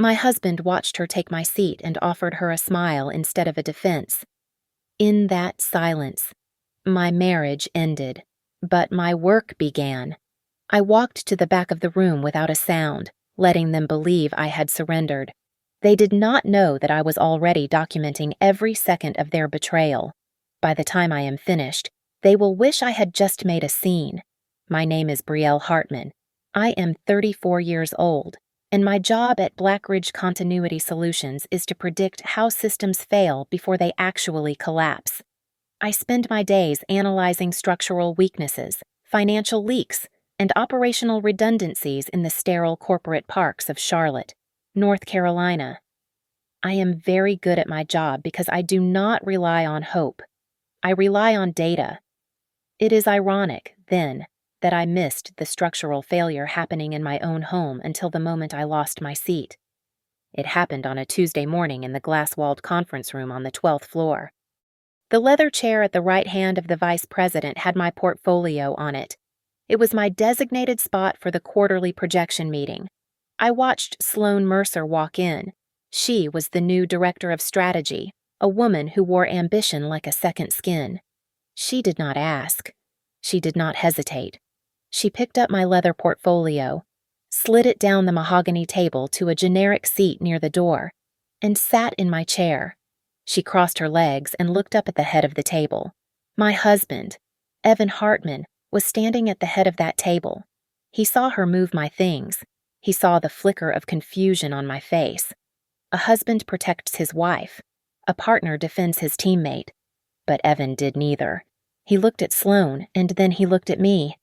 My husband watched her take my seat and offered her a smile instead of a defense. In that silence, my marriage ended, but my work began. I walked to the back of the room without a sound, letting them believe I had surrendered. They did not know that I was already documenting every second of their betrayal. By the time I am finished, they will wish I had just made a scene. My name is Brielle Hartman. I am 34 years old, and my job at Blackridge Continuity Solutions is to predict how systems fail before they actually collapse. I spend my days analyzing structural weaknesses, financial leaks, and operational redundancies in the sterile corporate parks of Charlotte, North Carolina. I am very good at my job because I do not rely on hope. I rely on data. It is ironic, then, that I missed the structural failure happening in my own home until the moment I lost my seat. It happened on a Tuesday morning in the glass-walled conference room on the 12th floor. The leather chair at the right hand of the vice president had my portfolio on it. It was my designated spot for the quarterly projection meeting. I watched Sloan Mercer walk in. She was the new director of strategy, a woman who wore ambition like a second skin. She did not ask. She did not hesitate. She picked up my leather portfolio, slid it down the mahogany table to a generic seat near the door, and sat in my chair. She crossed her legs and looked up at the head of the table. My husband, Evan Hartman, was standing at the head of that table. He saw her move my things. He saw the flicker of confusion on my face. A husband protects his wife. A partner defends his teammate. But Evan did neither. He looked at Sloan, and then he looked at me,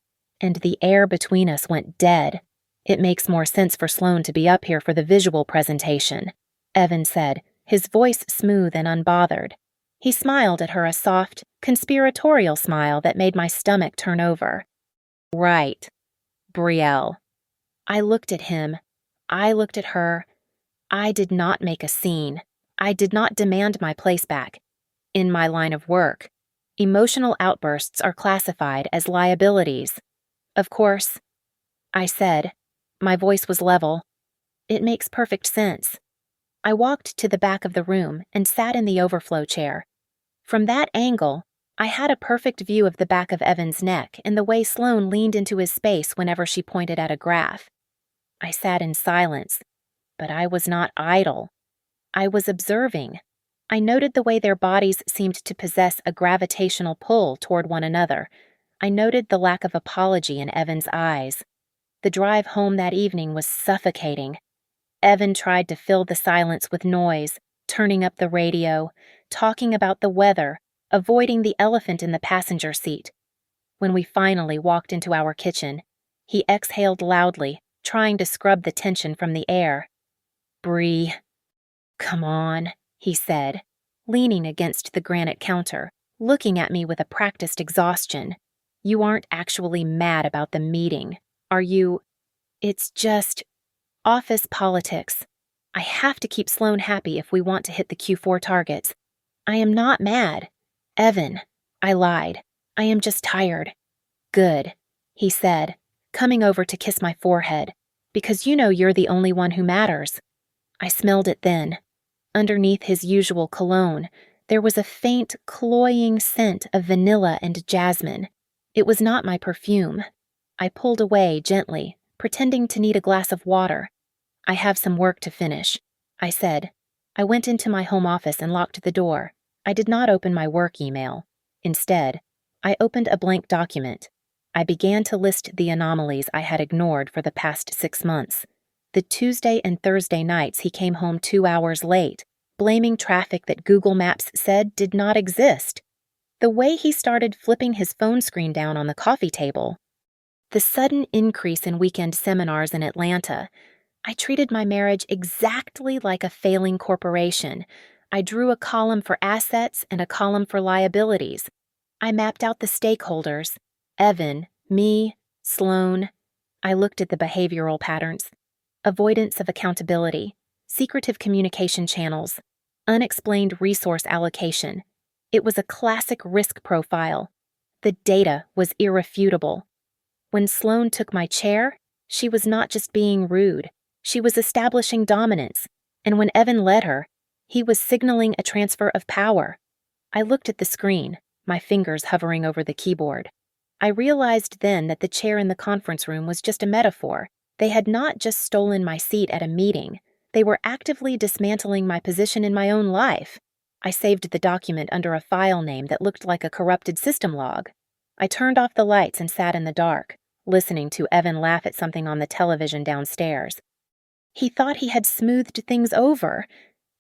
and the air between us went dead. It makes more sense for Sloan to be up here for the visual presentation, Evan said, his voice smooth and unbothered. He smiled at her, a soft, conspiratorial smile that made my stomach turn over. Right, Brielle. I looked at him. I looked at her. I did not make a scene. I did not demand my place back. In my line of work, emotional outbursts are classified as liabilities. Of course, I said. My voice was level. It makes perfect sense. I walked to the back of the room and sat in the overflow chair. From that angle, I had a perfect view of the back of Evan's neck and the way Sloan leaned into his space whenever she pointed at a graph. I sat in silence, but I was not idle. I was observing. I noted the way their bodies seemed to possess a gravitational pull toward one another. I noted the lack of apology in Evan's eyes. The drive home that evening was suffocating. Evan tried to fill the silence with noise, turning up the radio, talking about the weather, avoiding the elephant in the passenger seat. When we finally walked into our kitchen, he exhaled loudly, trying to scrub the tension from the air. Bree, come on, he said, leaning against the granite counter, looking at me with a practiced exhaustion. You aren't actually mad about the meeting, are you? It's just office politics. I have to keep Sloan happy if we want to hit the Q4 targets. I am not mad. Evan, I lied. I am just tired. Good, he said, coming over to kiss my forehead, because you know you're the only one who matters. I smelled it then. Underneath his usual cologne, there was a faint, cloying scent of vanilla and jasmine. It was not my perfume. I pulled away gently, pretending to need a glass of water. I have some work to finish, I said. I went into my home office and locked the door. I did not open my work email. Instead, I opened a blank document. I began to list the anomalies I had ignored for the past 6 months. The Tuesday and Thursday nights he came home 2 hours late, blaming traffic that Google Maps said did not exist. The way he started flipping his phone screen down on the coffee table. The sudden increase in weekend seminars in Atlanta. I treated my marriage exactly like a failing corporation. I drew a column for assets and a column for liabilities. I mapped out the stakeholders: Evan, me, Sloan. I looked at the behavioral patterns: avoidance of accountability, secretive communication channels, unexplained resource allocation. It was a classic risk profile. The data was irrefutable. When Sloan took my chair, she was not just being rude. She was establishing dominance, and when Evan led her, he was signaling a transfer of power. I looked at the screen, my fingers hovering over the keyboard. I realized then that the chair in the conference room was just a metaphor. They had not just stolen my seat at a meeting. They were actively dismantling my position in my own life. I saved the document under a file name that looked like a corrupted system log. I turned off the lights and sat in the dark, listening to Evan laugh at something on the television downstairs. He thought he had smoothed things over.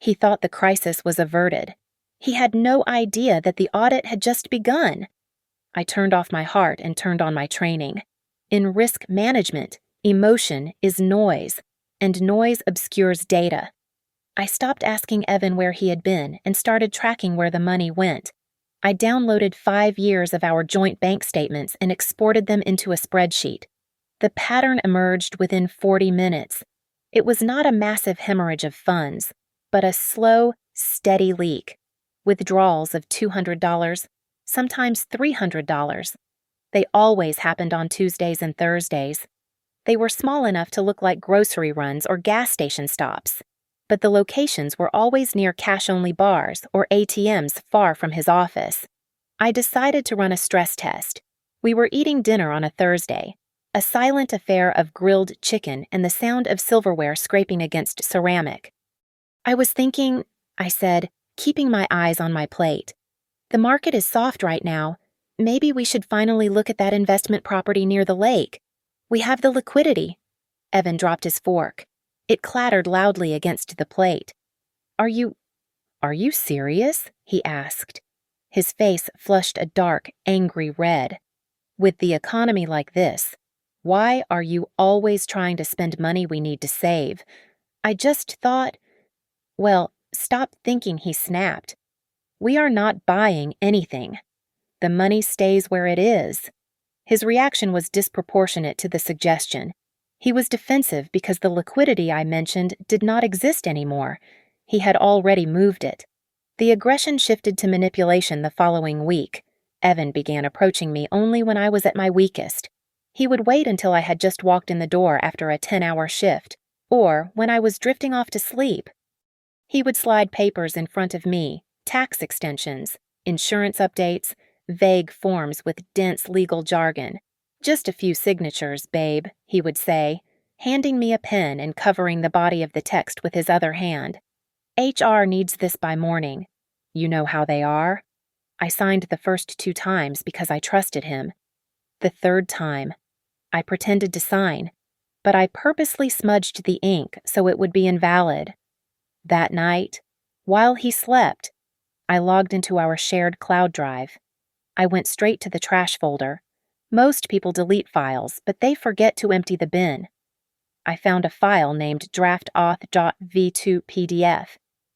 He thought the crisis was averted. He had no idea that the audit had just begun. I turned off my heart and turned on my training. In risk management, emotion is noise, and noise obscures data. I stopped asking Evan where he had been and started tracking where the money went. I downloaded 5 years of our joint bank statements and exported them into a spreadsheet. The pattern emerged within 40 minutes. It was not a massive hemorrhage of funds, but a slow, steady leak. Withdrawals of $200, sometimes $300. They always happened on Tuesdays and Thursdays. They were small enough to look like grocery runs or gas station stops, but the locations were always near cash-only bars or ATMs far from his office. I decided to run a stress test. We were eating dinner on a Thursday, a silent affair of grilled chicken and the sound of silverware scraping against ceramic. I was thinking, I said, keeping my eyes on my plate. The market is soft right now. Maybe we should finally look at that investment property near the lake. We have the liquidity. Evan dropped his fork. It clattered loudly against the plate. Are you serious? He asked. His face flushed a dark, angry red. With the economy like this, why are you always trying to spend money we need to save? I just thought... Well, stop thinking, he snapped. We are not buying anything. The money stays where it is. His reaction was disproportionate to the suggestion. He was defensive because the liquidity I mentioned did not exist anymore. He had already moved it. The aggression shifted to manipulation the following week. Evan began approaching me only when I was at my weakest. He would wait until I had just walked in the door after a 10-hour shift, or when I was drifting off to sleep. He would slide papers in front of me, tax extensions, insurance updates, vague forms with dense legal jargon. Just a few signatures, babe, he would say, handing me a pen and covering the body of the text with his other hand. HR needs this by morning. You know how they are. I signed the first 2 times because I trusted him. The 3rd time, I pretended to sign, but I purposely smudged the ink so it would be invalid. That night, while he slept, I logged into our shared cloud drive. I went straight to the trash folder. Most people delete files, but they forget to empty the bin. I found a file named draft.auth.v2 PDF.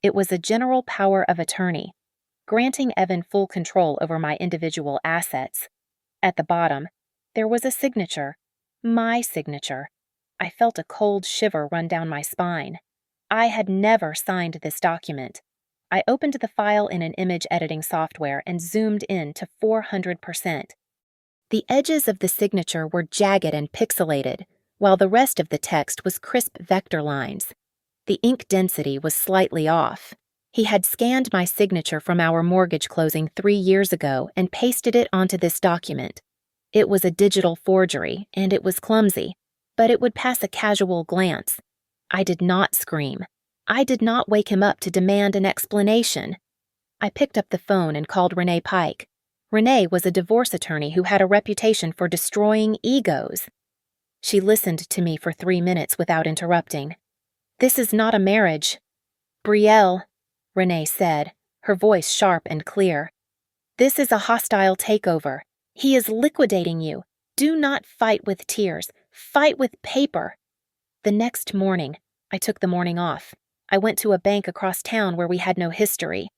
It was a general power of attorney, granting Evan full control over my individual assets. At the bottom, there was a signature, my signature. I felt a cold shiver run down my spine. I had never signed this document. I opened the file in an image editing software and zoomed in to 400%. The edges of the signature were jagged and pixelated, while the rest of the text was crisp vector lines. The ink density was slightly off. He had scanned my signature from our mortgage closing 3 years ago and pasted it onto this document. It was a digital forgery, and it was clumsy, but it would pass a casual glance. I did not scream. I did not wake him up to demand an explanation. I picked up the phone and called Renee Pike. Renee was a divorce attorney who had a reputation for destroying egos. She listened to me for 3 minutes without interrupting. This is not a marriage. Brielle, Renee said, her voice sharp and clear. This is a hostile takeover. He is liquidating you. Do not fight with tears. Fight with paper. The next morning, I took the morning off. I went to a bank across town where we had no history.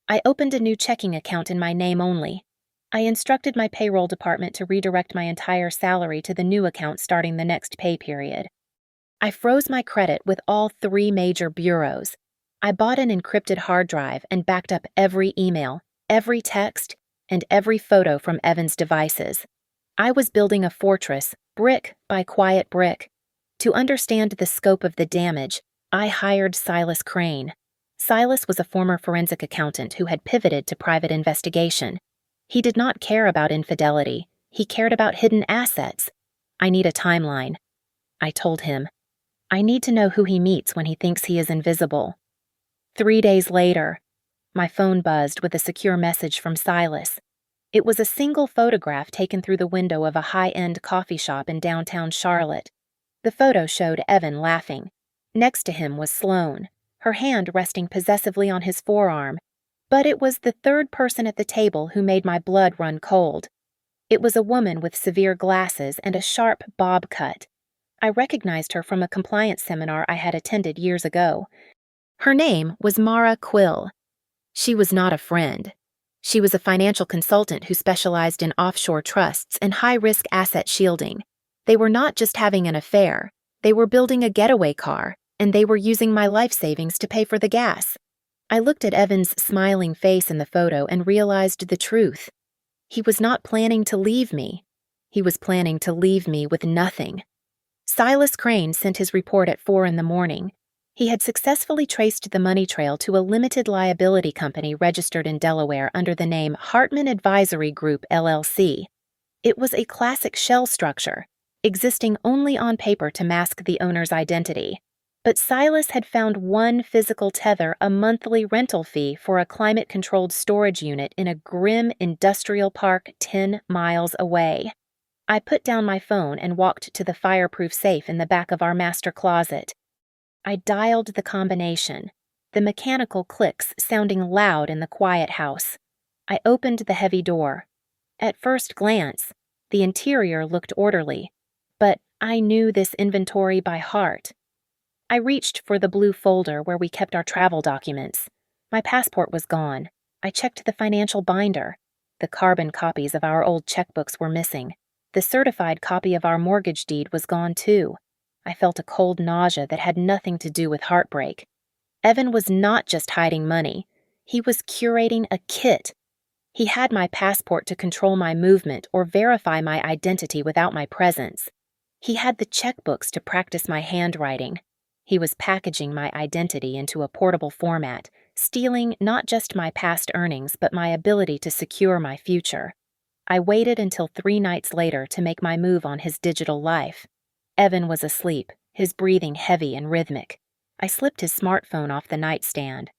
I opened a new checking account in my name only. I instructed my payroll department to redirect my entire salary to the new account starting the next pay period. I froze my credit with all 3 major bureaus. I bought an encrypted hard drive and backed up every email, every text, and every photo from Evan's devices. I was building a fortress, brick by quiet brick. To understand the scope of the damage, I hired Silas Crane. Silas was a former forensic accountant who had pivoted to private investigation. He did not care about infidelity. He cared about hidden assets. I need a timeline, I told him. I need to know who he meets when he thinks he is invisible. 3 days later, my phone buzzed with a secure message from Silas. It was a single photograph taken through the window of a high-end coffee shop in downtown Charlotte. The photo showed Evan laughing. Next to him was Sloane, her hand resting possessively on his forearm. But it was the third person at the table who made my blood run cold. It was a woman with severe glasses and a sharp bob cut. I recognized her from a compliance seminar I had attended years ago. Her name was Mara Quill. She was not a friend. She was a financial consultant who specialized in offshore trusts and high-risk asset shielding. They were not just having an affair. They were building a getaway car, and they were using my life savings to pay for the gas. I looked at Evan's smiling face in the photo and realized the truth. He was not planning to leave me. He was planning to leave me with nothing. Silas Crane sent his report at 4 a.m. He had successfully traced the money trail to a limited liability company registered in Delaware under the name Hartman Advisory Group, LLC. It was a classic shell structure, existing only on paper to mask the owner's identity. But Silas had found one physical tether, a monthly rental fee for a climate-controlled storage unit in a grim industrial park 10 miles away. I put down my phone and walked to the fireproof safe in the back of our master closet. I dialed the combination, the mechanical clicks sounding loud in the quiet house. I opened the heavy door. At first glance, the interior looked orderly, but I knew this inventory by heart. I reached for the blue folder where we kept our travel documents. My passport was gone. I checked the financial binder. The carbon copies of our old checkbooks were missing. The certified copy of our mortgage deed was gone too. I felt a cold nausea that had nothing to do with heartbreak. Evan was not just hiding money. He was curating a kit. He had my passport to control my movement or verify my identity without my presence. He had the checkbooks to practice my handwriting. He was packaging my identity into a portable format, stealing not just my past earnings but my ability to secure my future. I waited until 3 nights later to make my move on his digital life. Evan was asleep, his breathing heavy and rhythmic. I slipped his smartphone off the nightstand.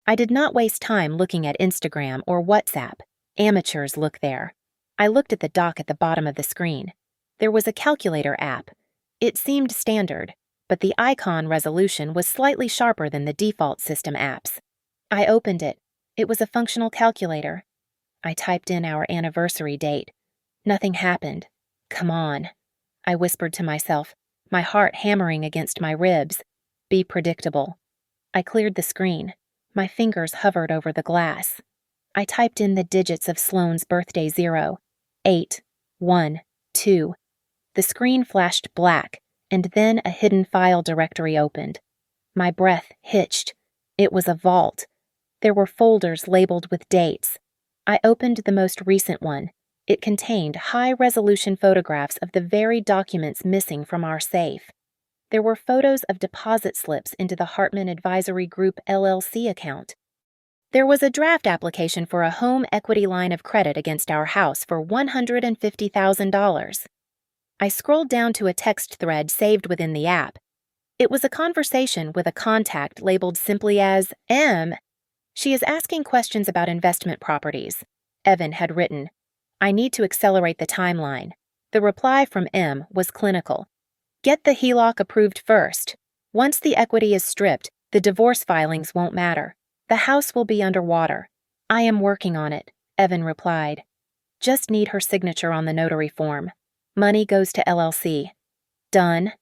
I did not waste time looking at Instagram or WhatsApp. Amateurs look there. I looked at the dock at the bottom of the screen. There was a calculator app. It seemed standard, but the icon resolution was slightly sharper than the default system apps. I opened it. It was a functional calculator. I typed in our anniversary date. Nothing happened. Come on, I whispered to myself, my heart hammering against my ribs. Be predictable. I cleared the screen. My fingers hovered over the glass. I typed in the digits of Sloane's birthday: 0, 8, 1, 2. The screen flashed black, and then a hidden file directory opened. My breath hitched. It was a vault. There were folders labeled with dates. I opened the most recent one. It contained high-resolution photographs of the very documents missing from our safe. There were photos of deposit slips into the Hartman Advisory Group LLC account. There was a draft application for a home equity line of credit against our house for $150,000. I scrolled down to a text thread saved within the app. It was a conversation with a contact labeled simply as M. She is asking questions about investment properties. Evan had written, I need to accelerate the timeline. The reply from M was clinical. Get the HELOC approved first. Once the equity is stripped, the divorce filings won't matter. The house will be underwater. I am working on it, Evan replied. Just need her signature on the notary form. Money goes to LLC. Done.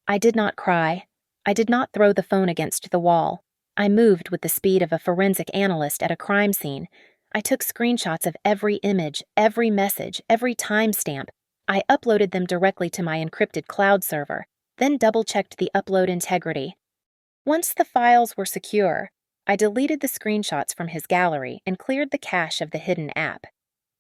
I did not cry. I did not throw the phone against the wall. I moved with the speed of a forensic analyst at a crime scene. I took screenshots of every image, every message, every timestamp. I uploaded them directly to my encrypted cloud server, then double-checked the upload integrity. Once the files were secure, I deleted the screenshots from his gallery and cleared the cache of the hidden app.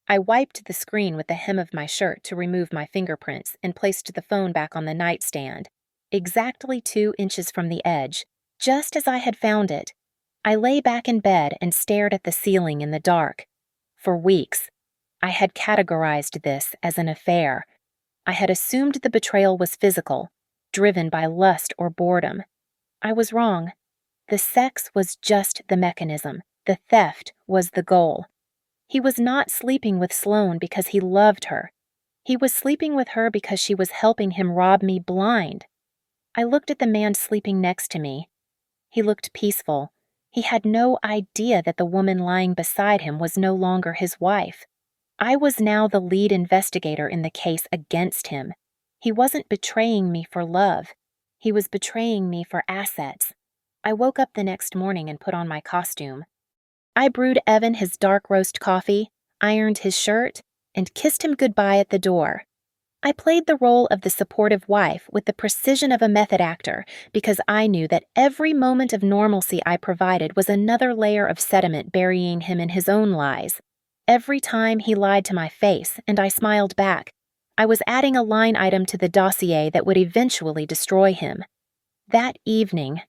I wiped the screen with the hem of my shirt to remove my fingerprints and placed the phone back on the nightstand. exactly 2 inches from the edge, just as I had found it. I lay back in bed and stared at the ceiling in the dark. For weeks, I had categorized this as an affair. I had assumed the betrayal was physical, driven by lust or boredom. I was wrong. The sex was just the mechanism. The theft was the goal. He was not sleeping with Sloane because he loved her. He was sleeping with her because she was helping him rob me blind. I looked at the man sleeping next to me. He looked peaceful. He had no idea that the woman lying beside him was no longer his wife. I was now the lead investigator in the case against him. He wasn't betraying me for love. He was betraying me for assets. I woke up the next morning and put on my costume. I brewed Evan his dark roast coffee, ironed his shirt, and kissed him goodbye at the door. I played the role of the supportive wife with the precision of a method actor because I knew that every moment of normalcy I provided was another layer of sediment burying him in his own lies. Every time he lied to my face and I smiled back, I was adding a line item to the dossier that would eventually destroy him. That evening,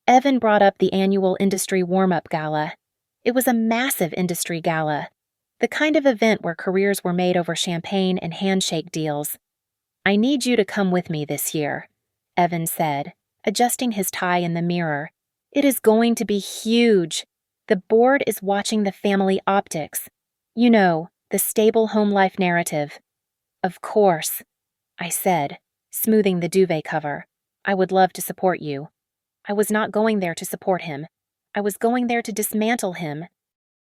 Evan brought up the annual industry warm-up gala. It was a massive industry gala, the kind of event where careers were made over champagne and handshake deals. "I need you to come with me this year," Evan said, adjusting his tie in the mirror. "It is going to be huge. The board is watching the family optics. You know, the stable home life narrative." "Of course," I said, smoothing the duvet cover. "I would love to support you." I was not going there to support him. I was going there to dismantle him.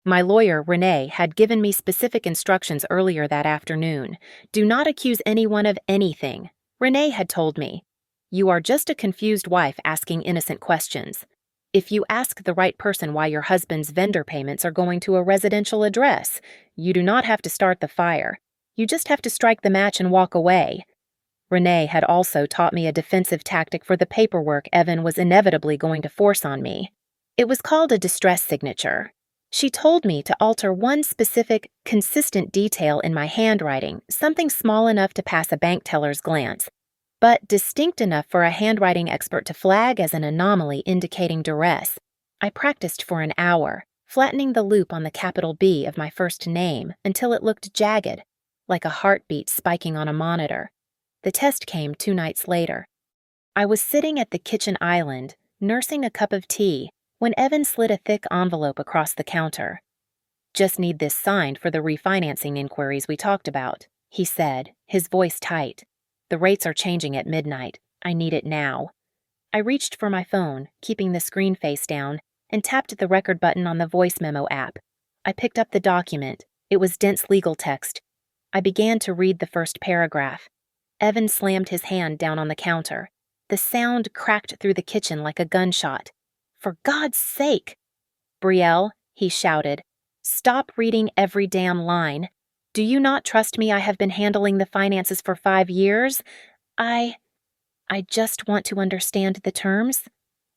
My lawyer, Renee, had given me specific instructions earlier that afternoon. "Do not accuse anyone of anything," Renee had told me. "You are just a confused wife asking innocent questions. If you ask the right person why your husband's vendor payments are going to a residential address, you do not have to start the fire. You just have to strike the match and walk away." Renee had also taught me a defensive tactic for the paperwork Evan was inevitably going to force on me. It was called a distress signature. She told me to alter one specific, consistent detail in my handwriting, something small enough to pass a bank teller's glance, but distinct enough for a handwriting expert to flag as an anomaly indicating duress. I practiced for an hour, flattening the loop on the capital B of my first name until it looked jagged, like a heartbeat spiking on a monitor. The test came 2 nights later. I was sitting at the kitchen island, nursing a cup of tea, when Evan slid a thick envelope across the counter. "Just need this signed for the refinancing inquiries we talked about," he said, his voice tight. "The rates are changing at midnight. I need it now." I reached for my phone, keeping the screen face down, and tapped the record button on the voice memo app. I picked up the document. It was dense legal text. I began to read the first paragraph. Evan slammed his hand down on the counter. The sound cracked through the kitchen like a gunshot. "For God's sake!" "Brielle," he shouted, "stop reading every damn line. Do you not trust me? I have been handling the finances for 5 years. I just want to understand the terms,"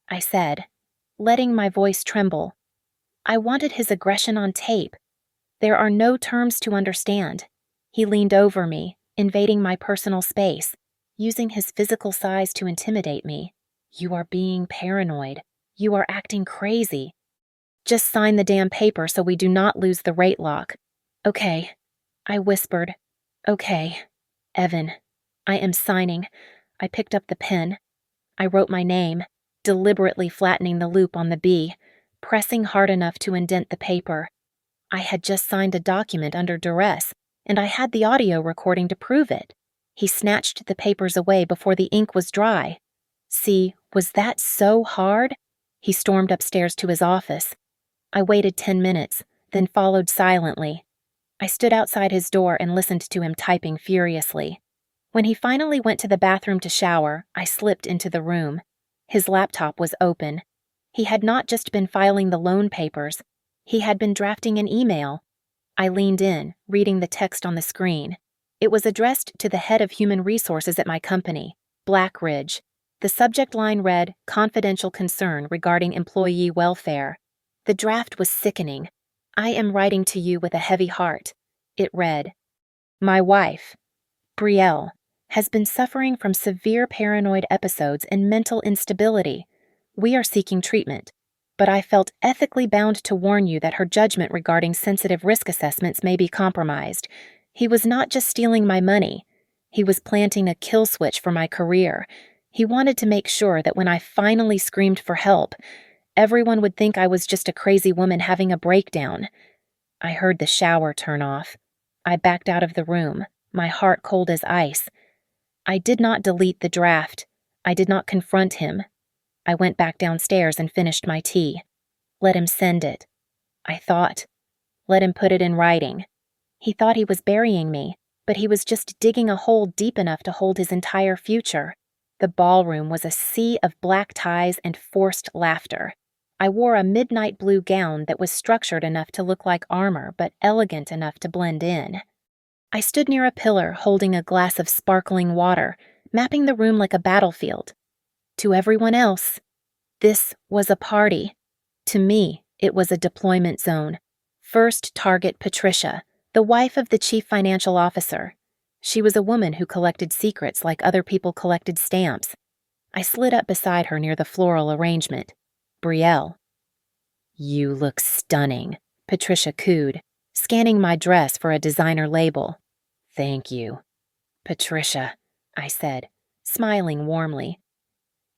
I said, letting my voice tremble. I wanted his aggression on tape. "There are no terms to understand." He leaned over me, invading my personal space, using his physical size to intimidate me. "You are being paranoid. You are acting crazy. Just sign the damn paper so we do not lose the rate lock." "Okay," I whispered. "Okay, Evan, I am signing." I picked up the pen. I wrote my name, deliberately flattening the loop on the B, pressing hard enough to indent the paper. I had just signed a document under duress, and I had the audio recording to prove it. He snatched the papers away before the ink was dry. "See, was that so hard?" He stormed upstairs to his office. I waited 10 minutes, then followed silently. I stood outside his door and listened to him typing furiously. When he finally went to the bathroom to shower, I slipped into the room. His laptop was open. He had not just been filing the loan papers. He had been drafting an email. I leaned in, reading the text on the screen. It was addressed to the head of human resources at my company, Black Ridge. The subject line read, "Confidential concern regarding employee welfare." The draft was sickening. "I am writing to you with a heavy heart." It read, "My wife, Brielle, has been suffering from severe paranoid episodes and mental instability. We are seeking treatment, but I felt ethically bound to warn you that her judgment regarding sensitive risk assessments may be compromised. He was not just stealing my money. He was planting a kill switch for my career. He wanted to make sure that when I finally screamed for help, everyone would think I was just a crazy woman having a breakdown. I heard the shower turn off. I backed out of the room, my heart cold as ice. I did not delete the draft. I did not confront him. I went back downstairs and finished my tea. Let him send it. I thought. Let him put it in writing. He thought he was burying me, but he was just digging a hole deep enough to hold his entire future. The ballroom was a sea of black ties and forced laughter. I wore a midnight blue gown that was structured enough to look like armor, but elegant enough to blend in. I stood near a pillar holding a glass of sparkling water, mapping the room like a battlefield. To everyone else, this was a party. To me, it was a deployment zone. First target Patricia, the wife of the chief financial officer. She was a woman who collected secrets like other people collected stamps. I slid up beside her near the floral arrangement. Brielle. "You look stunning," Patricia cooed, scanning my dress for a designer label. "Thank you." "Patricia," I said, smiling warmly.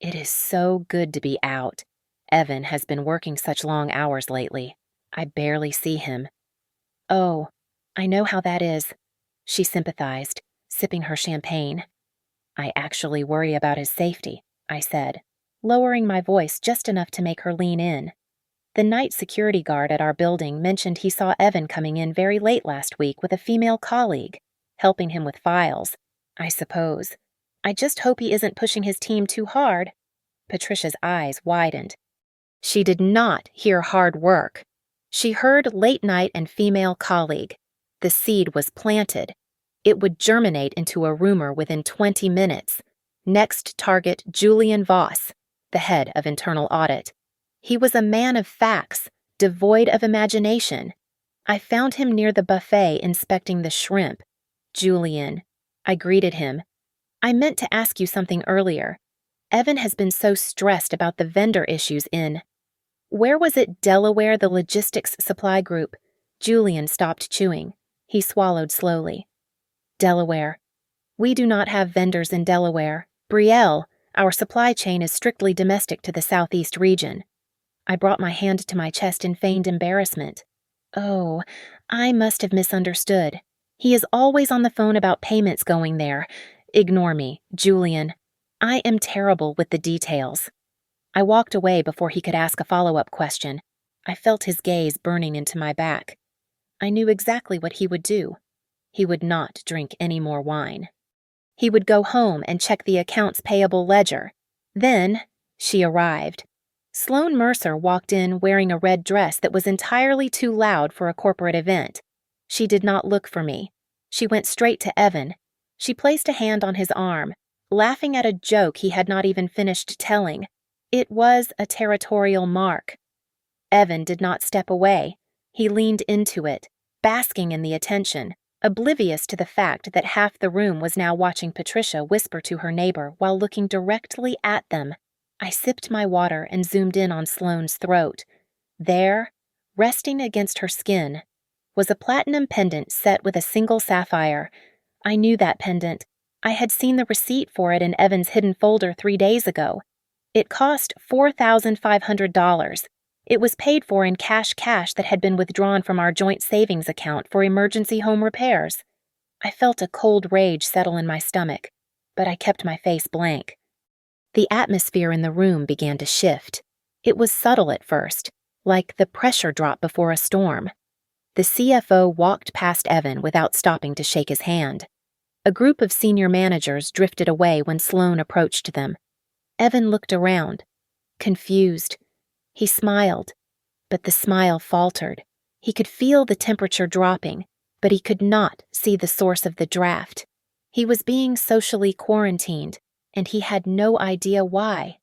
"It is so good to be out. Evan has been working such long hours lately. I barely see him." "Oh, I know how that is," she sympathized, sipping her champagne. "I actually worry about his safety," I said, lowering my voice just enough to make her lean in. "The night security guard at our building mentioned he saw Evan coming in very late last week with a female colleague, helping him with files. I suppose. I just hope he isn't pushing his team too hard." Patricia's eyes widened. She did not hear hard work. She heard late night and female colleague. The seed was planted. It would germinate into a rumor within 20 minutes. Next target, Julian Voss, the head of internal audit. He was a man of facts, devoid of imagination. I found him near the buffet inspecting the shrimp. "Julian." I greeted him. "I meant to ask you something earlier. Evan has been so stressed about the vendor issues in... Where was it, Delaware, the logistics supply group?" Julian stopped chewing. He swallowed slowly. "Delaware. We do not have vendors in Delaware. Brielle, our supply chain is strictly domestic to the southeast region." I brought my hand to my chest in feigned embarrassment. "Oh, I must have misunderstood. He is always on the phone about payments going there. Ignore me, Julian. I am terrible with the details." I walked away before he could ask a follow-up question. I felt his gaze burning into my back. I knew exactly what he would do. He would not drink any more wine. He would go home and check the accounts payable ledger. Then, she arrived. Sloane Mercer walked in wearing a red dress that was entirely too loud for a corporate event. She did not look for me. She went straight to Evan. She placed a hand on his arm, laughing at a joke he had not even finished telling. It was a territorial mark. Evan did not step away. He leaned into it, basking in the attention, oblivious to the fact that half the room was now watching Patricia whisper to her neighbor while looking directly at them. I sipped my water and zoomed in on Sloane's throat. There, resting against her skin, was a platinum pendant set with a single sapphire. I knew that pendant. I had seen the receipt for it in Evan's hidden folder 3 days ago. It cost $4,500. It was paid for in cash that had been withdrawn from our joint savings account for emergency home repairs. I felt a cold rage settle in my stomach, but I kept my face blank. The atmosphere in the room began to shift. It was subtle at first, like the pressure drop before a storm. The CFO walked past Evan without stopping to shake his hand. A group of senior managers drifted away when Sloane approached them. Evan looked around, confused. He smiled, but the smile faltered. He could feel the temperature dropping, but he could not see the source of the draft. He was being socially quarantined, and he had no idea why.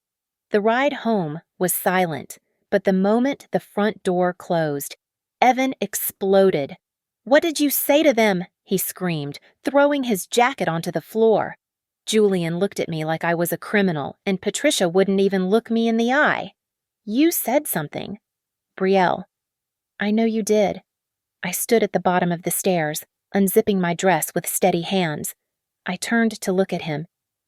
The ride home was silent, but the moment the front door closed, Evan exploded. "What did you say to them?" he screamed, throwing his jacket onto the floor. Julian looked at me like I was a criminal, and Patricia wouldn't even look me in the eye. You said something. Brielle. I know you did. I stood at the bottom of the stairs, unzipping my dress with steady hands. I turned to look at him.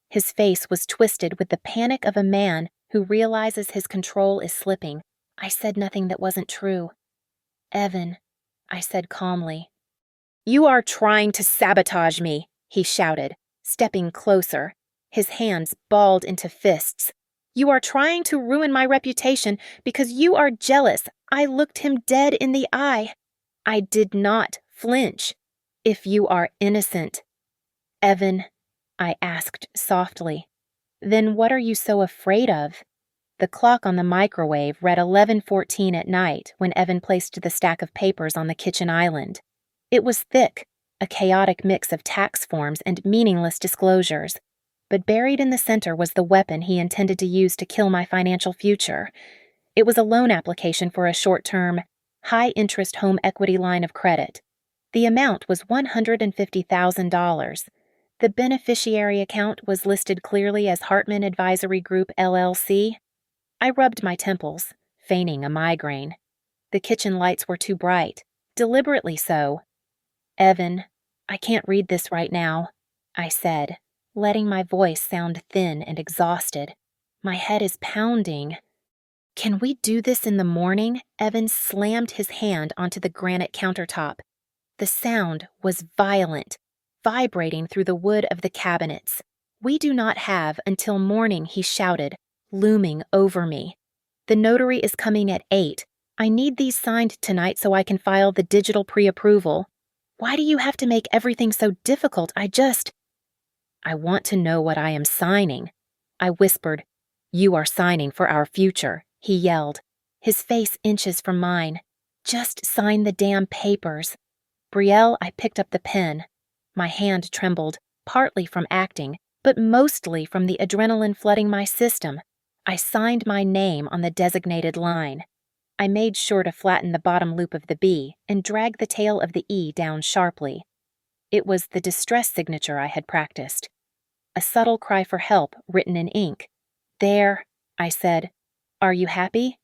His face was twisted with the panic of a man who realizes his control is slipping. I said nothing that wasn't true. Evan, I said calmly. You are trying to sabotage me, he shouted, stepping closer, his hands balled into fists. You are trying to ruin my reputation because you are jealous. I looked him dead in the eye. I did not flinch. If you are innocent. Evan, I asked softly, then what are you so afraid of? The clock on the microwave read 11:14 at night when Evan placed the stack of papers on the kitchen island. It was thick, a chaotic mix of tax forms and meaningless disclosures. But buried in the center was the weapon he intended to use to kill my financial future. It was a loan application for a short-term, high-interest home equity line of credit. The amount was $150,000. The beneficiary account was listed clearly as Hartman Advisory Group, LLC. I rubbed my temples, feigning a migraine. The kitchen lights were too bright, deliberately so. Evan, I can't read this right now, I said, letting my voice sound thin and exhausted. My head is pounding. Can we do this in the morning? Evan slammed his hand onto the granite countertop. The sound was violent, vibrating through the wood of the cabinets. We do not have until morning, he shouted, looming over me. The notary is coming at 8. I need these signed tonight so I can file the digital pre-approval. Why do you have to make everything so difficult? I want to know what I am signing. I whispered. You are signing for our future, he yelled, his face inches from mine. Just sign the damn papers. Brielle, I picked up the pen. My hand trembled, partly from acting, but mostly from the adrenaline flooding my system. I signed my name on the designated line. I made sure to flatten the bottom loop of the B and drag the tail of the E down sharply. It was the distress signature I had practiced. A subtle cry for help written in ink. There, I said. Are you happy?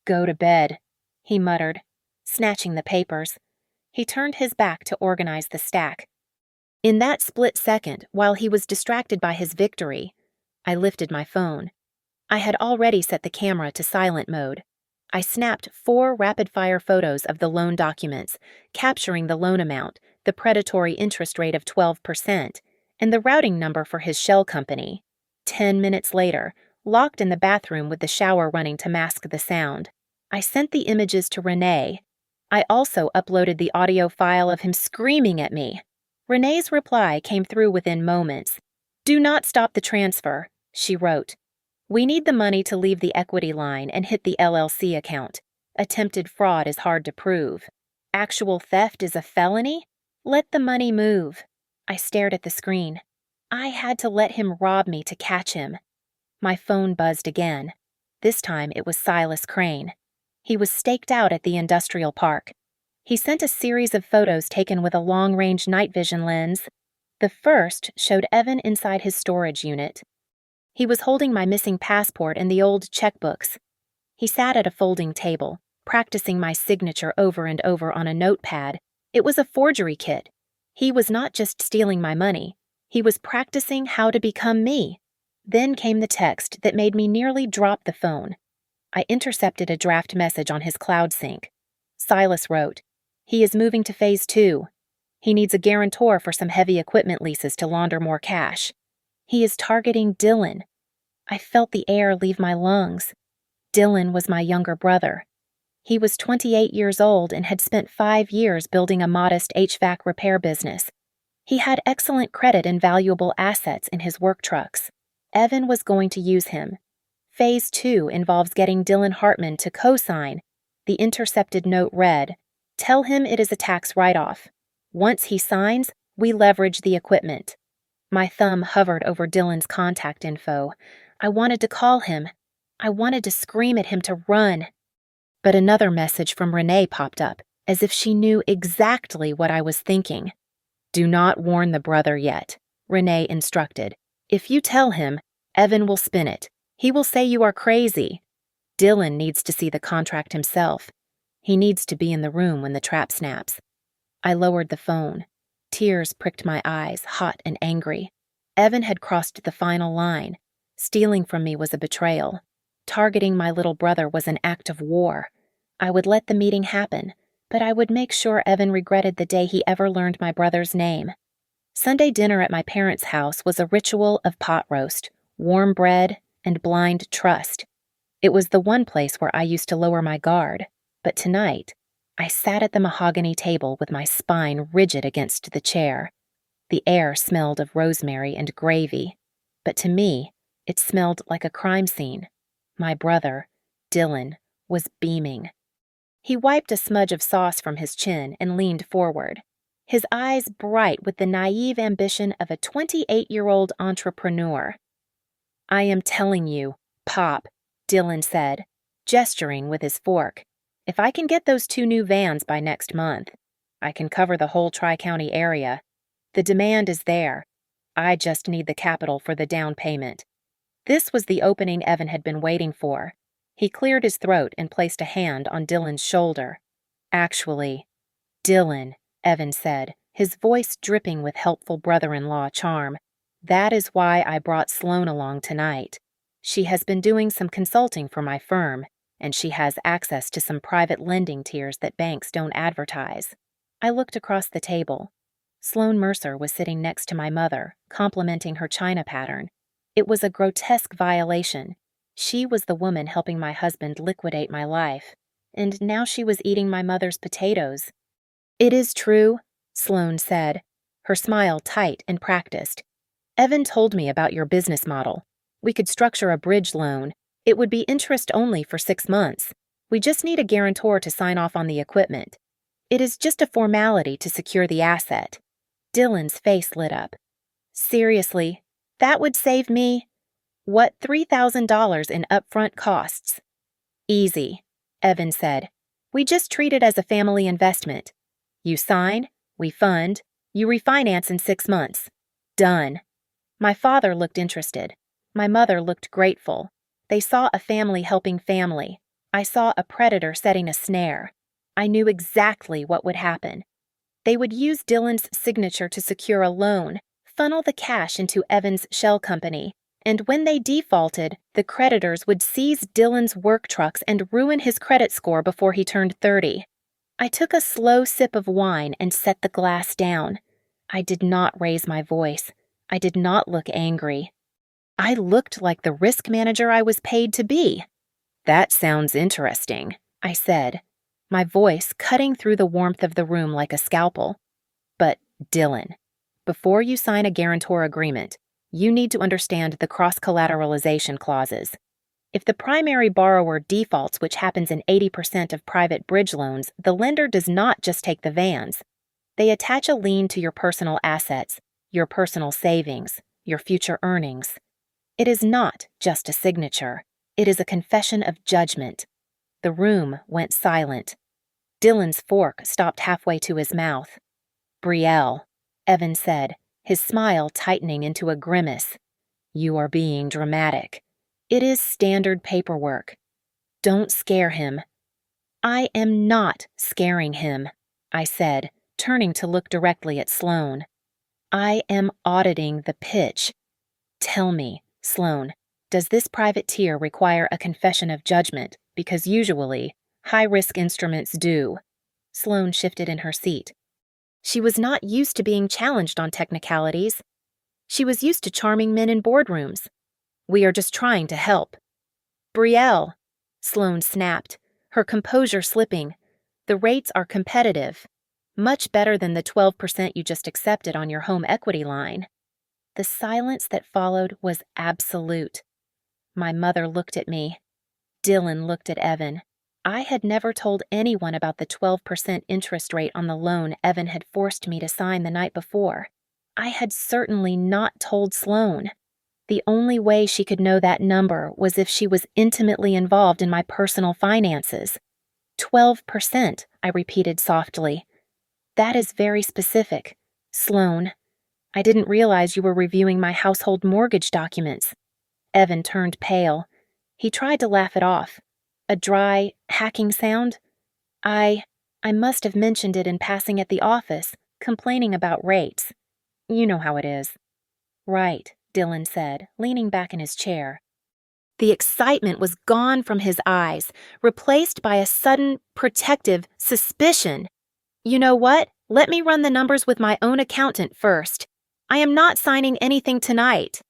Go to bed, he muttered, snatching the papers. He turned his back to organize the stack. In that split second, while he was distracted by his victory, I lifted my phone. I had already set the camera to silent mode. I snapped 4 rapid-fire photos of the loan documents, capturing the loan amount, the predatory interest rate of 12%, and the routing number for his shell company. 10 minutes later, locked in the bathroom with the shower running to mask the sound, I sent the images to Renee. I also uploaded the audio file of him screaming at me. Renee's reply came through within moments. Do not stop the transfer, she wrote. We need the money to leave the equity line and hit the LLC account. Attempted fraud is hard to prove. Actual theft is a felony? Let the money move. I stared at the screen. I had to let him rob me to catch him. My phone buzzed again. This time it was Silas Crane. He was staked out at the industrial park. He sent a series of photos taken with a long-range night vision lens. The first showed Evan inside his storage unit. He was holding my missing passport and the old checkbooks. He sat at a folding table, practicing my signature over and over on a notepad. It was a forgery kit. He was not just stealing my money. He was practicing how to become me. Then came the text that made me nearly drop the phone. I intercepted a draft message on his cloud sync. Silas wrote, He is moving to phase 2. He needs a guarantor for some heavy equipment leases to launder more cash. He is targeting Dylan. I felt the air leave my lungs. Dylan was my younger brother. He was 28 years old and had spent 5 years building a modest HVAC repair business. He had excellent credit and valuable assets in his work trucks. Evan was going to use him. Phase 2 involves getting Dylan Hartman to co-sign. The intercepted note read, Tell him it is a tax write-off. Once he signs, we leverage the equipment. My thumb hovered over Dylan's contact info. I wanted to call him. I wanted to scream at him to run. But another message from Renee popped up, as if she knew exactly what I was thinking. Do not warn the brother yet, Renee instructed. If you tell him, Evan will spin it. He will say you are crazy. Dylan needs to see the contract himself. He needs to be in the room when the trap snaps. I lowered the phone. Tears pricked my eyes, hot and angry. Evan had crossed the final line. Stealing from me was a betrayal. Targeting my little brother was an act of war. I would let the meeting happen, but I would make sure Evan regretted the day he ever learned my brother's name. Sunday dinner at my parents' house was a ritual of pot roast, warm bread, and blind trust. It was the one place where I used to lower my guard, but tonight, I sat at the mahogany table with my spine rigid against the chair. The air smelled of rosemary and gravy, but to me, it smelled like a crime scene. My brother, Dylan, was beaming. He wiped a smudge of sauce from his chin and leaned forward, his eyes bright with the naive ambition of a 28-year-old entrepreneur. "I am telling you, Pop," Dylan said, gesturing with his fork. "If I can get those 2 new vans by next month, I can cover the whole Tri-County area. The demand is there. I just need the capital for the down payment." This was the opening Evan had been waiting for. He cleared his throat and placed a hand on Dylan's shoulder. "Actually, Dylan," Evan said, his voice dripping with helpful brother-in-law charm, "that is why I brought Sloan along tonight. She has been doing some consulting for my firm, and she has access to some private lending tiers that banks don't advertise." I looked across the table. Sloan Mercer was sitting next to my mother, complimenting her china pattern. It was a grotesque violation. She was the woman helping my husband liquidate my life, and now she was eating my mother's potatoes. "It is true," Sloan said, her smile tight and practiced. "Evan told me about your business model. We could structure a bridge loan. It would be interest only for 6 months. We just need a guarantor to sign off on the equipment. It is just a formality to secure the asset." Dylan's face lit up. "Seriously, that would save me, what, $3,000 in upfront costs?" "Easy," Evan said. "We just treat it as a family investment. You sign, we fund, you refinance in 6 months. Done." My father looked interested. My mother looked grateful. They saw a family helping family. I saw a predator setting a snare. I knew exactly what would happen. They would use Dylan's signature to secure a loan, funnel the cash into Evan's shell company, and when they defaulted, the creditors would seize Dylan's work trucks and ruin his credit score before he turned 30. I took a slow sip of wine and set the glass down. I did not raise my voice. I did not look angry. I looked like the risk manager I was paid to be. "That sounds interesting," I said, my voice cutting through the warmth of the room like a scalpel. "But, Dylan, before you sign a guarantor agreement, you need to understand the cross-collateralization clauses. If the primary borrower defaults, which happens in 80% of private bridge loans, the lender does not just take the vans. They attach a lien to your personal assets, your personal savings, your future earnings. It is not just a signature. It is a confession of judgment." The room went silent. Dylan's fork stopped halfway to his mouth. "Brielle," Evan said, his smile tightening into a grimace. "You are being dramatic. It is standard paperwork. Don't scare him." "I am not scaring him," I said, turning to look directly at Sloan. "I am auditing the pitch. Tell me, Sloan, does this private tier require a confession of judgment? Because usually, high-risk instruments do." Sloan shifted in her seat. She was not used to being challenged on technicalities. She was used to charming men in boardrooms. "We are just trying to help." "Brielle," Sloan snapped, her composure slipping. "The rates are competitive. Much better than the 12% you just accepted on your home equity line." The silence that followed was absolute. My mother looked at me. Dylan looked at Evan. I had never told anyone about the 12% interest rate on the loan Evan had forced me to sign the night before. I had certainly not told Sloan. The only way she could know that number was if she was intimately involved in my personal finances. 12%, I repeated softly. "That is very specific. Sloan, I didn't realize you were reviewing my household mortgage documents. Evan turned pale. He tried to laugh it off. A dry, hacking sound. I must have mentioned it in passing at the office, complaining about rates. You know how it is. Right, Dylan said, leaning back in his chair. The excitement was gone from his eyes, replaced by a sudden, protective suspicion. You know what? Let me run the numbers with my own accountant first. I am not signing anything tonight.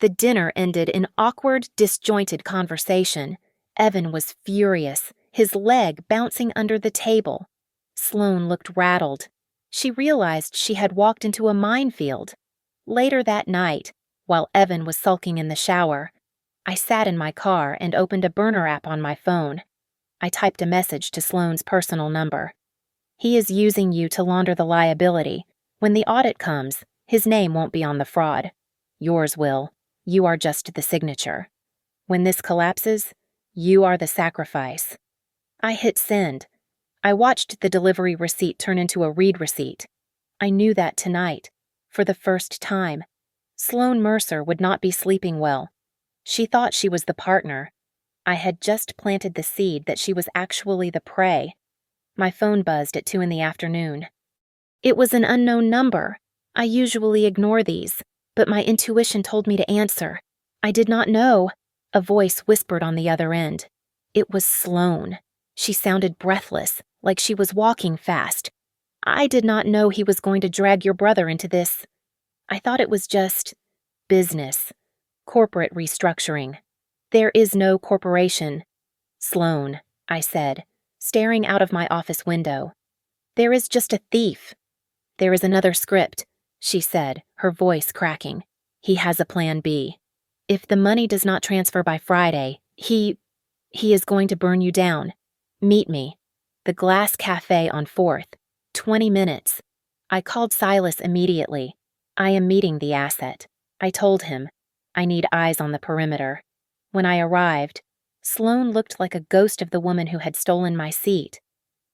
The dinner ended in awkward, disjointed conversation. Evan was furious, his leg bouncing under the table. Sloane looked rattled. She realized she had walked into a minefield. Later that night, while Evan was sulking in the shower, I sat in my car and opened a burner app on my phone. I typed a message to Sloane's personal number. He is using you to launder the liability. When the audit comes, his name won't be on the fraud. Yours will. You are just the signature. When this collapses, you are the sacrifice. I hit send. I watched the delivery receipt turn into a read receipt. I knew that tonight, for the first time, Sloane Mercer would not be sleeping well. She thought she was the partner. I had just planted the seed that she was actually the prey. My phone buzzed at 2 in the afternoon. It was an unknown number. I usually ignore these, but my intuition told me to answer. I did not know. A voice whispered on the other end. It was Sloane. She sounded breathless, like she was walking fast. I did not know he was going to drag your brother into this. I thought it was just business. Corporate restructuring. There is no corporation. Sloane, I said, staring out of my office window. There is just a thief. There is another script, she said, her voice cracking. He has a plan B. If the money does not transfer by Friday, he is going to burn you down. Meet me. The Glass Cafe on 4th. 20 minutes. I called Silas immediately. I am meeting the asset. I told him. I need eyes on the perimeter. When I arrived, Sloane looked like a ghost of the woman who had stolen my seat.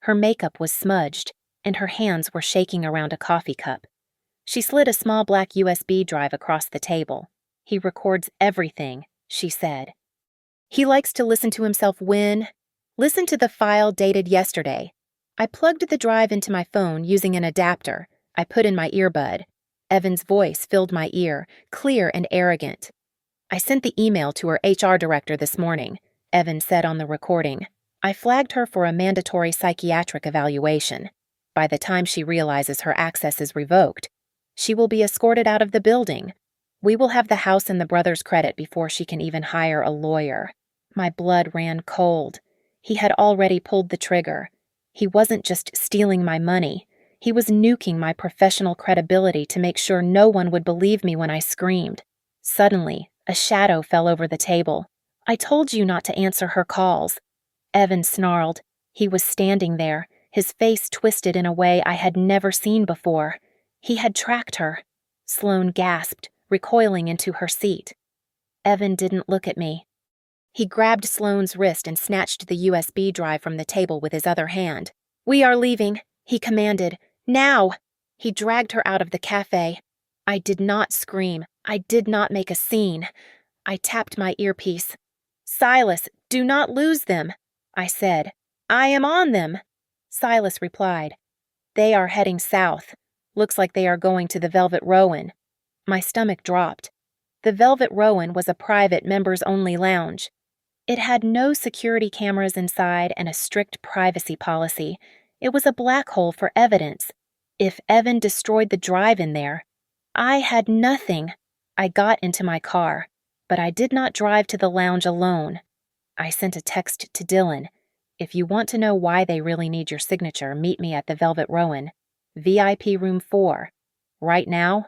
Her makeup was smudged, and her hands were shaking around a coffee cup. She slid a small black USB drive across the table. He records everything, she said. He likes to listen to himself win. Listen to the file dated yesterday. I plugged the drive into my phone using an adapter. I put in my earbud. Evan's voice filled my ear, clear and arrogant. I sent the email to her HR director this morning, Evan said on the recording. I flagged her for a mandatory psychiatric evaluation. By the time she realizes her access is revoked, she will be escorted out of the building. We will have the house and the brother's credit before she can even hire a lawyer. My blood ran cold. He had already pulled the trigger. He wasn't just stealing my money. He was nuking my professional credibility to make sure no one would believe me when I screamed. Suddenly, a shadow fell over the table. I told you not to answer her calls. Evan snarled. He was standing there, his face twisted in a way I had never seen before. He had tracked her. Sloane gasped, recoiling into her seat. Evan didn't look at me. He grabbed Sloane's wrist and snatched the USB drive from the table with his other hand. We are leaving, he commanded. Now! He dragged her out of the cafe. I did not scream. I did not make a scene. I tapped my earpiece. Silas, do not lose them, I said. I am on them. Silas replied. They are heading south. Looks like they are going to the Velvet Rowan. My stomach dropped. The Velvet Rowan was a private members-only lounge. It had no security cameras inside and a strict privacy policy. It was a black hole for evidence. If Evan destroyed the drive in there, I had nothing. I got into my car, but I did not drive to the lounge alone. I sent a text to Dylan. If you want to know why they really need your signature, meet me at the Velvet Rowan, VIP room 4. Right now?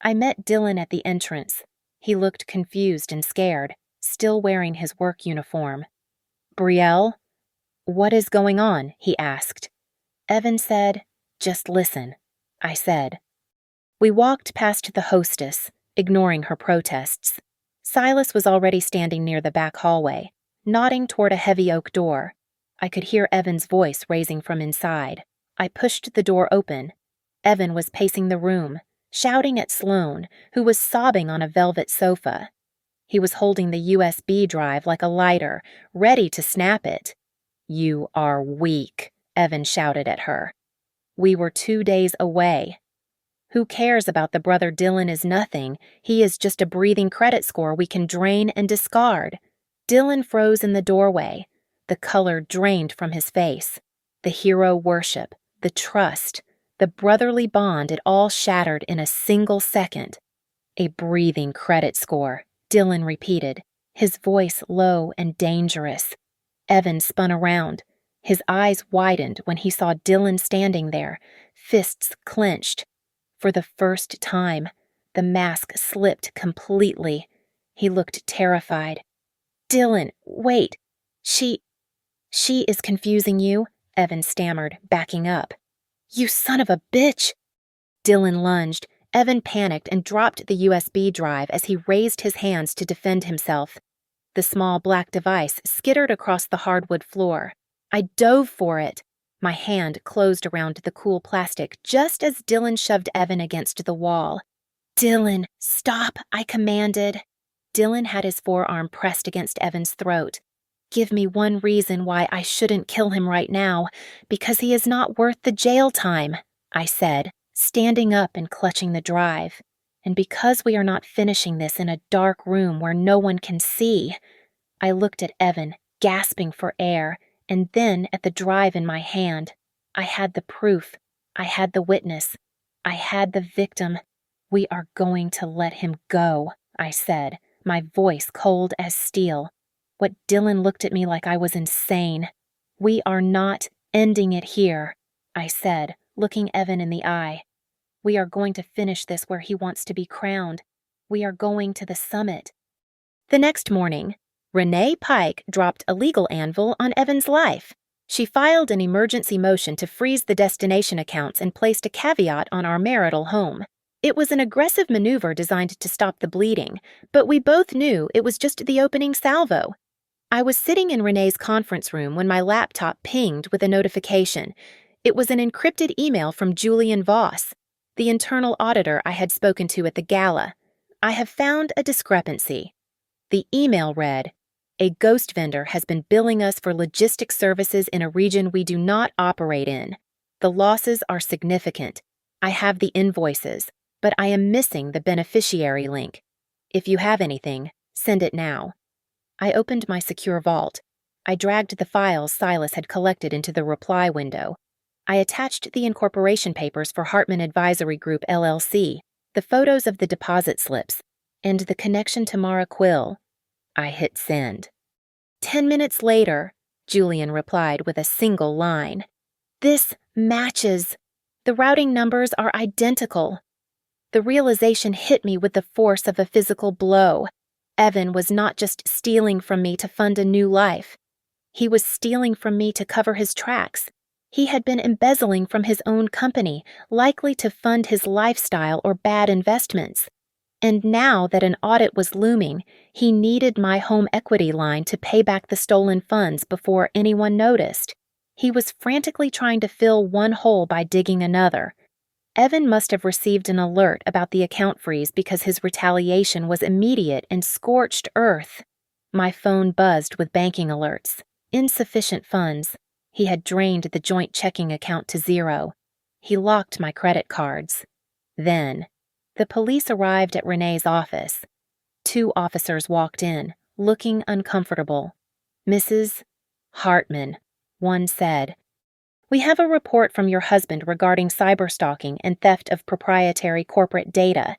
I met Dylan at the entrance. He looked confused and scared, still wearing his work uniform. Brielle? What is going on? He asked. Evan said, just listen, I said. We walked past the hostess, ignoring her protests. Silas was already standing near the back hallway, nodding toward a heavy oak door. I could hear Evan's voice raising from inside. I pushed the door open. Evan was pacing the room. shouting at Sloane, who was sobbing on a velvet sofa. He was holding the USB drive like a lighter, ready to snap it. "You are weak," Evan shouted at her. We were 2 days away. Who cares about the brother Dylan is nothing. He is just a breathing credit score we can drain and discard. Dylan froze in the doorway. The color drained from his face. The hero worship, the trust, the brotherly bond, it all shattered in a single second. "A breathing credit score," Dylan repeated, his voice low and dangerous. Evan spun around. His eyes widened when he saw Dylan standing there, fists clenched. For the first time, the mask slipped completely. He looked terrified. "Dylan, wait. She is confusing you," Evan stammered, backing up. "You son of a bitch!" Dylan lunged. Evan panicked and dropped the USB drive as he raised his hands to defend himself. The small black device skittered across the hardwood floor. I dove for it. My hand closed around the cool plastic just as Dylan shoved Evan against the wall. "Dylan, stop," I commanded. Dylan had his forearm pressed against Evan's throat. "Give me one reason why I shouldn't kill him right now, because he is not worth the jail time," I said, standing up and clutching the drive. "And because we are not finishing this in a dark room where no one can see." I looked at Evan, gasping for air, and then at the drive in my hand. I had the proof. I had the witness. I had the victim. "We are going to let him go," I said, my voice cold as steel. What Dylan looked at me like I was insane. "We are not ending it here," I said, looking Evan in the eye. "We are going to finish this where he wants to be crowned. We are going to the summit." The next morning, Renee Pike dropped a legal anvil on Evan's life. She filed an emergency motion to freeze the destination accounts and placed a caveat on our marital home. It was an aggressive maneuver designed to stop the bleeding, but we both knew it was just the opening salvo. I was sitting in Renee's conference room when my laptop pinged with a notification. It was an encrypted email from Julian Voss, the internal auditor I had spoken to at the gala. "I have found a discrepancy." The email read, "A ghost vendor has been billing us for logistics services in a region we do not operate in. The losses are significant. I have the invoices, but I am missing the beneficiary link. If you have anything, send it now." I opened my secure vault. I dragged the files Silas had collected into the reply window. I attached the incorporation papers for Hartman Advisory Group LLC, the photos of the deposit slips, and the connection to Mara Quill. I hit send. 10 minutes later, Julian replied with a single line. "This matches. The routing numbers are identical." The realization hit me with the force of a physical blow. Evan was not just stealing from me to fund a new life. He was stealing from me to cover his tracks. He had been embezzling from his own company, likely to fund his lifestyle or bad investments. And now that an audit was looming, he needed my home equity line to pay back the stolen funds before anyone noticed. He was frantically trying to fill one hole by digging another. Evan must have received an alert about the account freeze because his retaliation was immediate and scorched earth. My phone buzzed with banking alerts. Insufficient funds. He had drained the joint checking account to zero. He locked my credit cards. Then, the police arrived at Renee's office. 2 officers walked in, looking uncomfortable. "Mrs. Hartman," one said. "We have a report from your husband regarding cyberstalking and theft of proprietary corporate data.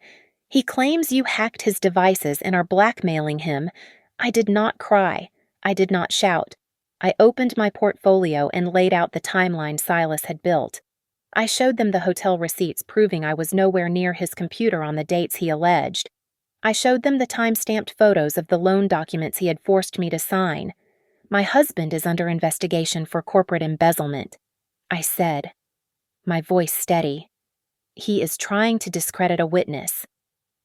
He claims you hacked his devices and are blackmailing him." I did not cry. I did not shout. I opened my portfolio and laid out the timeline Silas had built. I showed them the hotel receipts proving I was nowhere near his computer on the dates he alleged. I showed them the time-stamped photos of the loan documents he had forced me to sign. "My husband is under investigation for corporate embezzlement," I said, my voice steady. "He is trying to discredit a witness.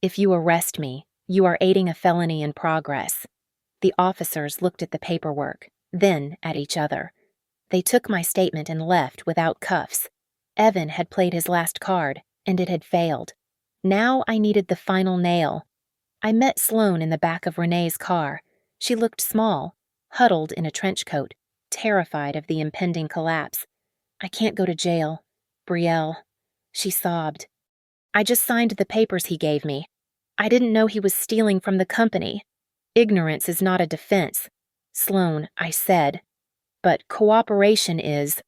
If you arrest me, you are aiding a felony in progress." The officers looked at the paperwork, then at each other. They took my statement and left without cuffs. Evan had played his last card, and it had failed. Now I needed the final nail. I met Sloane in the back of Renee's car. She looked small, huddled in a trench coat, terrified of the impending collapse. "I can't go to jail. Brielle," she sobbed. "I just signed the papers he gave me. I didn't know he was stealing from the company. Ignorance is not a defense. Sloane," I said. "But cooperation is."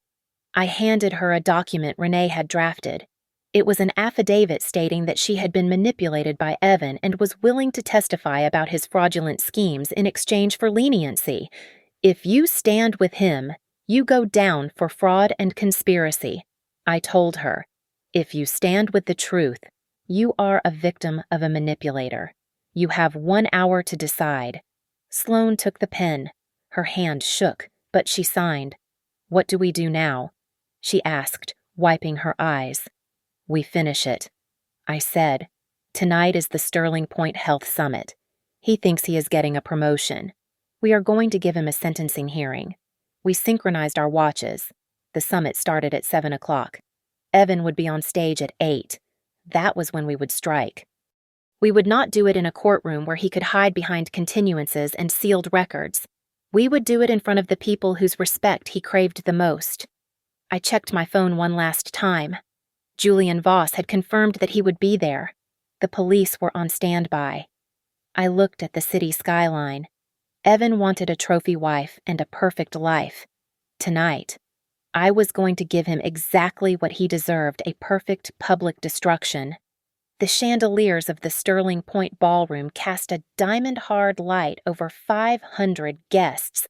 I handed her a document Renee had drafted. It was an affidavit stating that she had been manipulated by Evan and was willing to testify about his fraudulent schemes in exchange for leniency. "If you stand with him, you go down for fraud and conspiracy," I told her. "If you stand with the truth, you are a victim of a manipulator. You have 1 hour to decide." Sloane took the pen. Her hand shook, but she signed. "What do we do now?" she asked, wiping her eyes. "We finish it," I said. "Tonight is the Sterling Point Health Summit. He thinks he is getting a promotion. We are going to give him a sentencing hearing. We synchronized our watches. The summit started at 7 o'clock. Evan would be on stage at 8. That was when we would strike. We would not do it in a courtroom where he could hide behind continuances and sealed records. We would do it in front of the people whose respect he craved the most." I checked my phone one last time. Julian Voss had confirmed that he would be there. The police were on standby. I looked at the city skyline. Evan wanted a trophy wife and a perfect life. Tonight, I was going to give him exactly what he deserved, a perfect public destruction. The chandeliers of the Sterling Point Ballroom cast a diamond-hard light over 500 guests.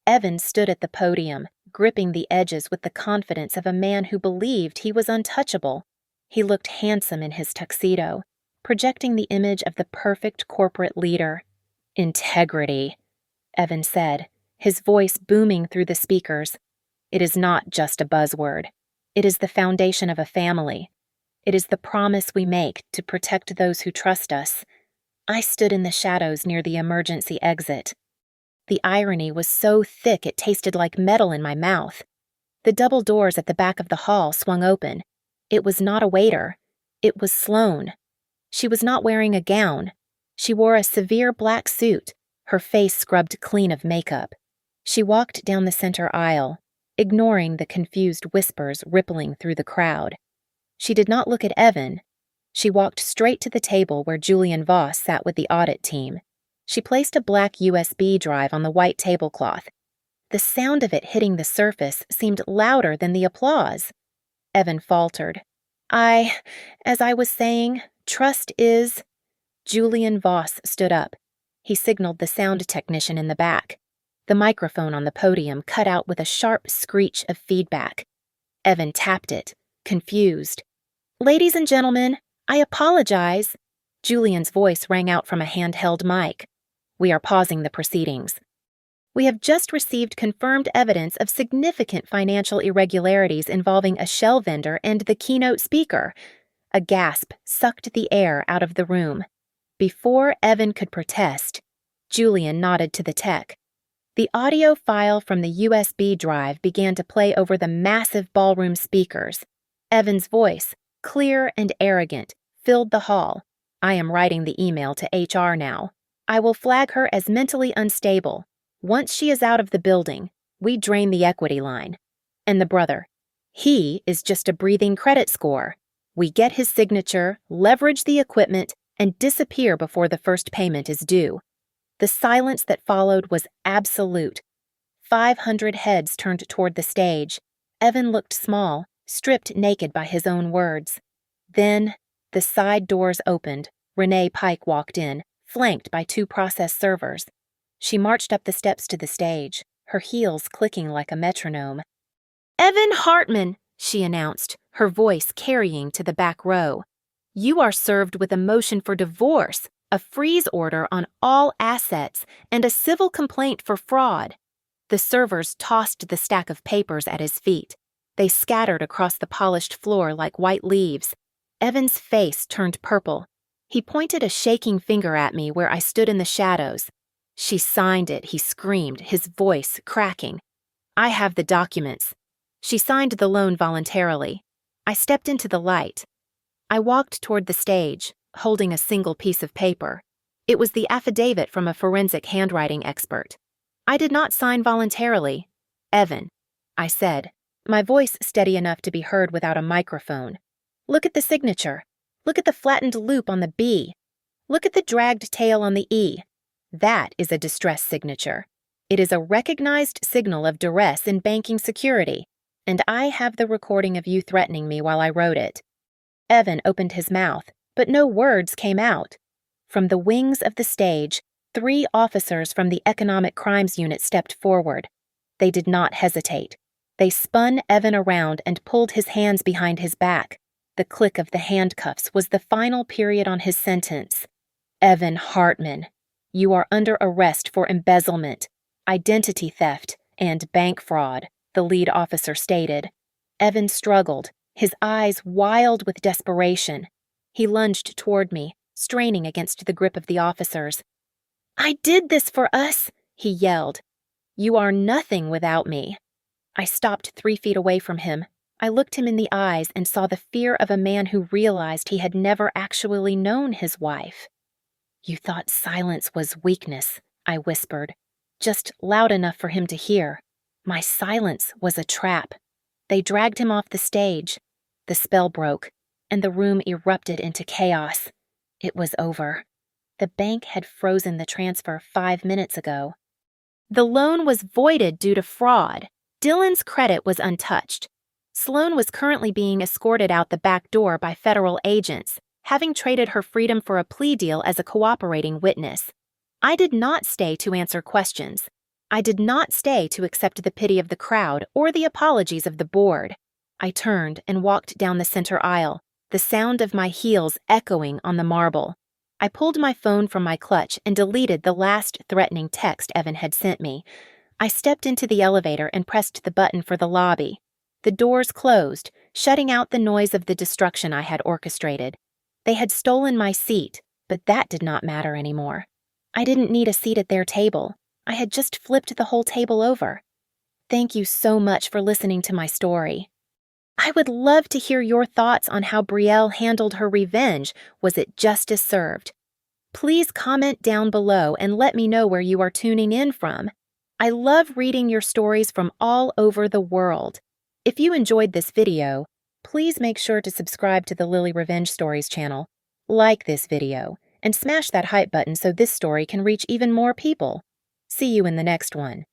Evan stood at the podium, gripping the edges with the confidence of a man who believed he was untouchable. He looked handsome in his tuxedo, projecting the image of the perfect corporate leader. "Integrity," Evan said, his voice booming through the speakers. "It is not just a buzzword. It is the foundation of a family. It is the promise we make to protect those who trust us." I stood in the shadows near the emergency exit. The irony was so thick it tasted like metal in my mouth. The double doors at the back of the hall swung open. It was not a waiter. It was Sloane. She was not wearing a gown. She wore a severe black suit, her face scrubbed clean of makeup. She walked down the center aisle, ignoring the confused whispers rippling through the crowd. She did not look at Evan. She walked straight to the table where Julian Voss sat with the audit team. She placed a black USB drive on the white tablecloth. The sound of it hitting the surface seemed louder than the applause. Evan faltered. As I was saying, trust is..." Julian Voss stood up. He signaled the sound technician in the back. The microphone on the podium cut out with a sharp screech of feedback. Evan tapped it, confused. "Ladies and gentlemen, I apologize." Julian's voice rang out from a handheld mic. "We are pausing the proceedings. We have just received confirmed evidence of significant financial irregularities involving a shell vendor and the keynote speaker." A gasp sucked the air out of the room. Before Evan could protest, Julian nodded to the tech. The audio file from the USB drive began to play over the massive ballroom speakers. Evan's voice, clear and arrogant, filled the hall. "I am writing the email to HR now. I will flag her as mentally unstable. Once she is out of the building, we drain the equity line. And the brother. He is just a breathing credit score. We get his signature, leverage the equipment, and disappear before the first payment is due." The silence that followed was absolute. 500 heads turned toward the stage. Evan looked small, stripped naked by his own words. Then, the side doors opened. Renee Pike walked in, flanked by 2 process servers. She marched up the steps to the stage, her heels clicking like a metronome. "Evan Hartman," she announced, her voice carrying to the back row. "You are served with a motion for divorce, a freeze order on all assets, and a civil complaint for fraud." The servers tossed the stack of papers at his feet. They scattered across the polished floor like white leaves. Evan's face turned purple. He pointed a shaking finger at me where I stood in the shadows. "She signed it," he screamed, his voice cracking. "I have the documents." She signed the loan voluntarily. I stepped into the light. I walked toward the stage, holding a single piece of paper. It was the affidavit from a forensic handwriting expert. I did not sign voluntarily. Evan, I said, my voice steady enough to be heard without a microphone. Look at the signature. Look at the flattened loop on the B. Look at the dragged tail on the E. That is a distress signature. It is a recognized signal of duress in banking security, and I have the recording of you threatening me while I wrote it. Evan opened his mouth, but no words came out. From the wings of the stage, 3 officers from the Economic Crimes Unit stepped forward. They did not hesitate. They spun Evan around and pulled his hands behind his back. The click of the handcuffs was the final period on his sentence. Evan Hartman, you are under arrest for embezzlement, identity theft, and bank fraud, the lead officer stated. Evan struggled, his eyes wild with desperation. He lunged toward me, straining against the grip of the officers. I did this for us, he yelled. You are nothing without me. I stopped 3 feet away from him. I looked him in the eyes and saw the fear of a man who realized he had never actually known his wife. You thought silence was weakness, I whispered, just loud enough for him to hear. My silence was a trap. They dragged him off the stage. The spell broke, and the room erupted into chaos. It was over. The bank had frozen the transfer 5 minutes ago. The loan was voided due to fraud. Dylan's credit was untouched. Sloan was currently being escorted out the back door by federal agents, having traded her freedom for a plea deal as a cooperating witness. I did not stay to answer questions. I did not stay to accept the pity of the crowd or the apologies of the board. I turned and walked down the center aisle, the sound of my heels echoing on the marble. I pulled my phone from my clutch and deleted the last threatening text Evan had sent me. I stepped into the elevator and pressed the button for the lobby. The doors closed, shutting out the noise of the destruction I had orchestrated. They had stolen my seat, but that did not matter anymore. I didn't need a seat at their table. I had just flipped the whole table over. Thank you so much for listening to my story. I would love to hear your thoughts on how Brielle handled her revenge. Was it justice served? Please comment down below and let me know where you are tuning in from. I love reading your stories from all over the world. If you enjoyed this video, please make sure to subscribe to the Lily Revenge Stories channel, like this video, and smash that hype button so this story can reach even more people. See you in the next one.